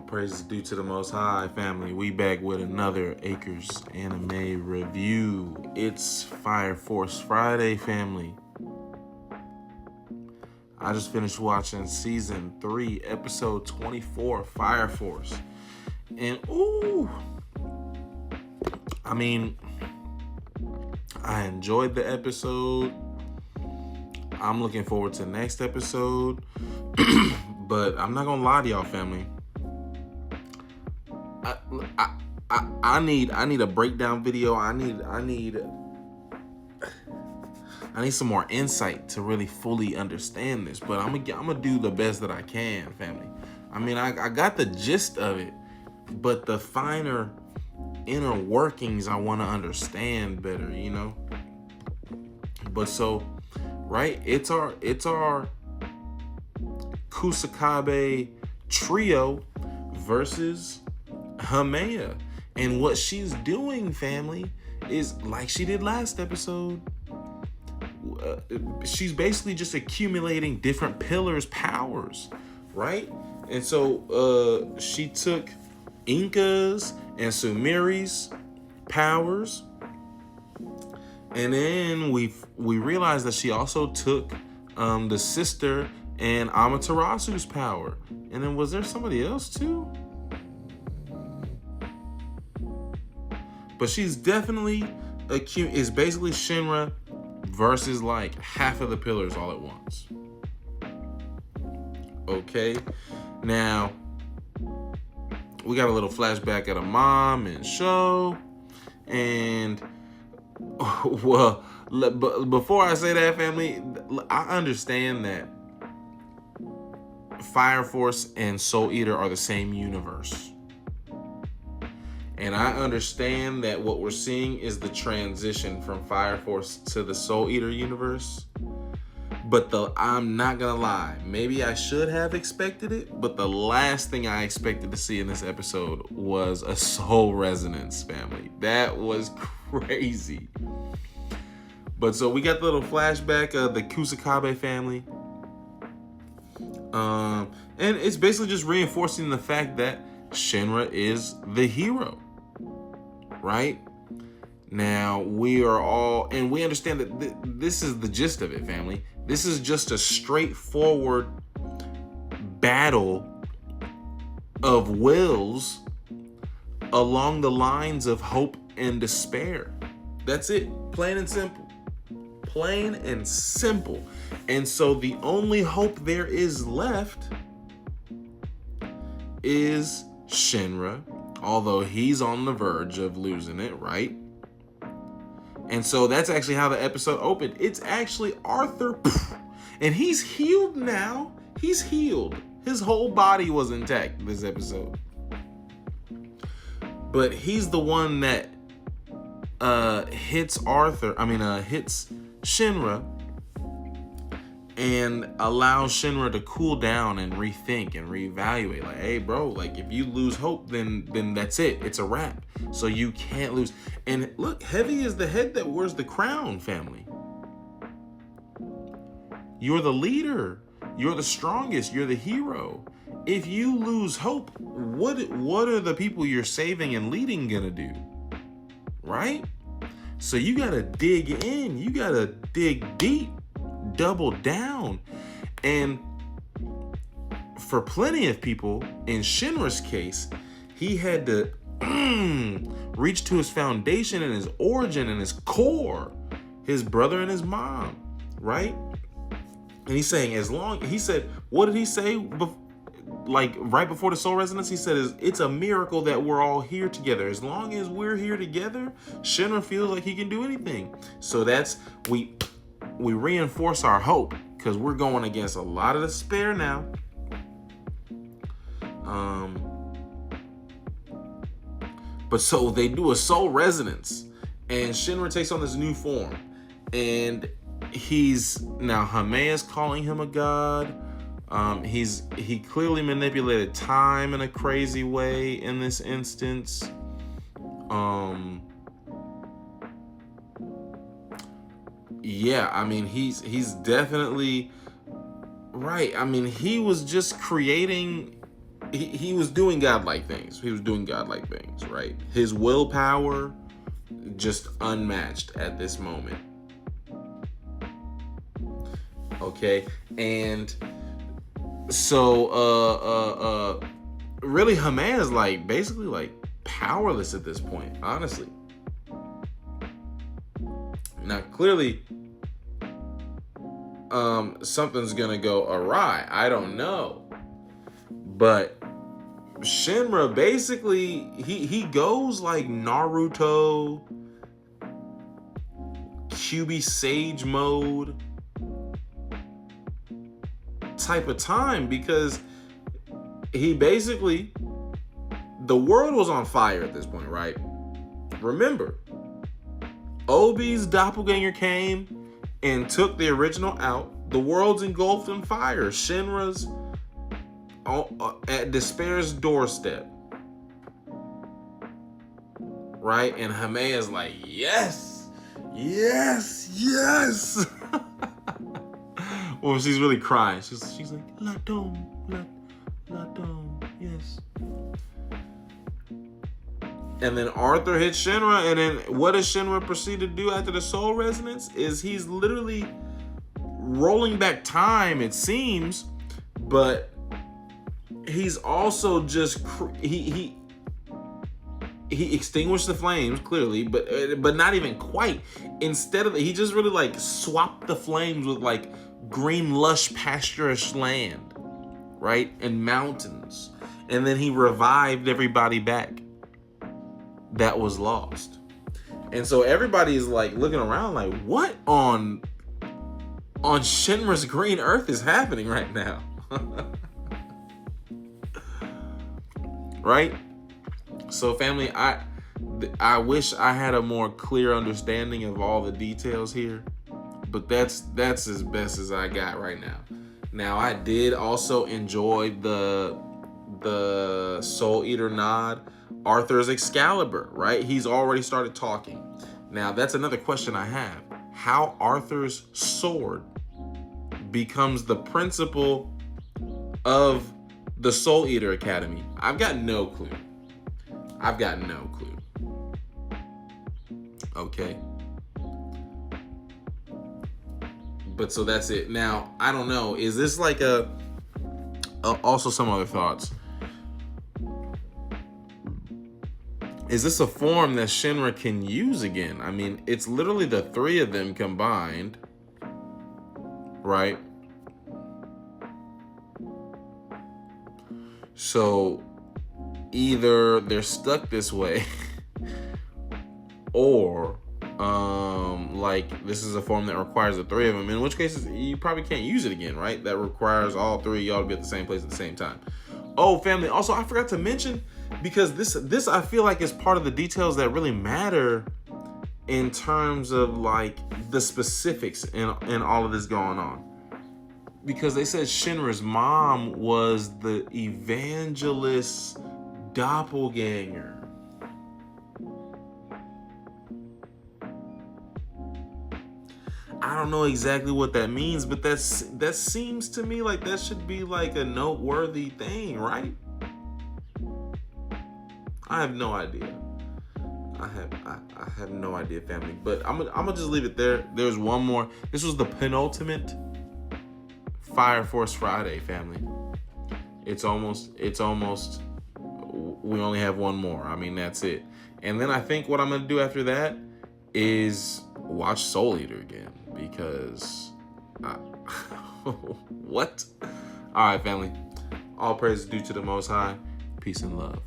Praise is due to the Most High, family. We back with another Acres anime review. It's Fire Force Friday, family. I just finished watching season 3, episode 24, Fire Force. And I enjoyed the episode. I'm looking forward to the next episode. But I'm not gonna lie to y'all, family. I need a breakdown video. I need some more insight to really fully understand this. But I'm gonna do the best that I can, family. I mean, I got the gist of it, but the finer inner workings I want to understand better, you know. But so, right, it's our Kusakabe trio versus Hamea. And what she's doing, family, is like she did last episode. She's basically just accumulating different pillars' powers, right? And so she took Inka's and Sumiri's powers, and then we realized that she also took the sister and Amaterasu's power. And then was there somebody else too? But she's definitely is basically Shinra versus like half of the pillars all at once. Okay, now we got a little flashback at a mom and show, and well, before I say that, family, I understand that Fire Force and Soul Eater are the same universe. And I understand that what we're seeing is the transition from Fire Force to the Soul Eater universe. But I'm not gonna lie, maybe I should have expected it, but the last thing I expected to see in this episode was a soul resonance, family. That was crazy. But so we got the little flashback of the Kusakabe family. And it's basically just reinforcing the fact that Shinra is the hero. Right? Now, we are all, and we understand that this is the gist of it, family. This is just a straightforward battle of wills along the lines of hope and despair. That's it. Plain and simple. Plain and simple. And so the only hope there is left is Shinra, although he's on the verge of losing it, right? And so that's actually how the episode opened. It's actually Arthur, and he's healed now. He's healed. His whole body was intact this episode. But he's the one that hits Shinra and allows Shinra to cool down and rethink and reevaluate. Like, hey, bro, like if you lose hope, then that's it. It's a wrap. So you can't lose. And look, heavy is the head that wears the crown, family. You're the leader. You're the strongest. You're the hero. If you lose hope, what are the people you're saving and leading gonna do? Right? So you gotta dig in. You gotta dig deep. Double down. And for plenty of people, in Shinra's case, he had to reach to his foundation and his origin and his core, his brother and his mom, right? And he's saying, he said, what did he say? Like right before the soul resonance, he said, it's a miracle that we're all here together. As long as we're here together, Shinra feels like he can do anything. So that's, we reinforce our hope because we're going against a lot of despair now. But so they do a soul resonance, and Shinra takes on this new form, and he's now Hamea's calling him a god. He clearly manipulated time in a crazy way in this instance. Yeah, I mean, he's definitely right. I mean, he was just creating he was doing godlike things. He was doing godlike things, right? His willpower just unmatched at this moment. Okay, and so really Haman is like basically like powerless at this point, honestly. Now clearly something's gonna go awry. I don't know. But Shinra basically he goes like Naruto QB Sage mode type of time, because he basically, the world was on fire at this point, right? Remember, Obi's doppelganger came and took the original out. The world's engulfed in fire. Shinra's at despair's doorstep, right? And Hame is like, yes, yes, yes. Well, she's really crying. She's like, la dome, yes. And then Arthur hits Shinra, and then what does Shinra proceed to do after the soul resonance? Is he's literally rolling back time, it seems, but he's also just he extinguished the flames clearly, but not even quite. Instead of, he just really like swapped the flames with like green lush pasturous land, right, and mountains, and then he revived everybody back that was lost. And so everybody is like looking around like, what on Shinra's green earth is happening right now? Right? So family, I wish I had a more clear understanding of all the details here, but that's as best as I got right now. Now, I did also enjoy the Soul Eater nod. Arthur's Excalibur, right? He's already started talking. Now, that's another question I have. How Arthur's sword becomes the principal of the Soul Eater Academy, I've got no clue. Okay. But so that's it. Now, I don't know. Is this like also some other thoughts? Is this a form that Shinra can use again? I mean, it's literally the three of them combined, right? So either they're stuck this way or like this is a form that requires the three of them, in which case you probably can't use it again, right? That requires all three of y'all to be at the same place at the same time. Oh, family, also I forgot to mention, because this I feel like is part of the details that really matter in terms of like the specifics in all of this going on. Because they said Shinra's mom was the evangelist doppelganger. I don't know exactly what that means, but that seems to me like that should be like a noteworthy thing, right? I have no idea. I have no idea, family. But I'm gonna just leave it there. There's one more. This was the penultimate Fire Force Friday, family. It's almost. We only have one more. I mean, that's it. And then I think what I'm gonna do after that is watch Soul Eater again, because what? All right, family. All praise is due to the Most High. Peace and love.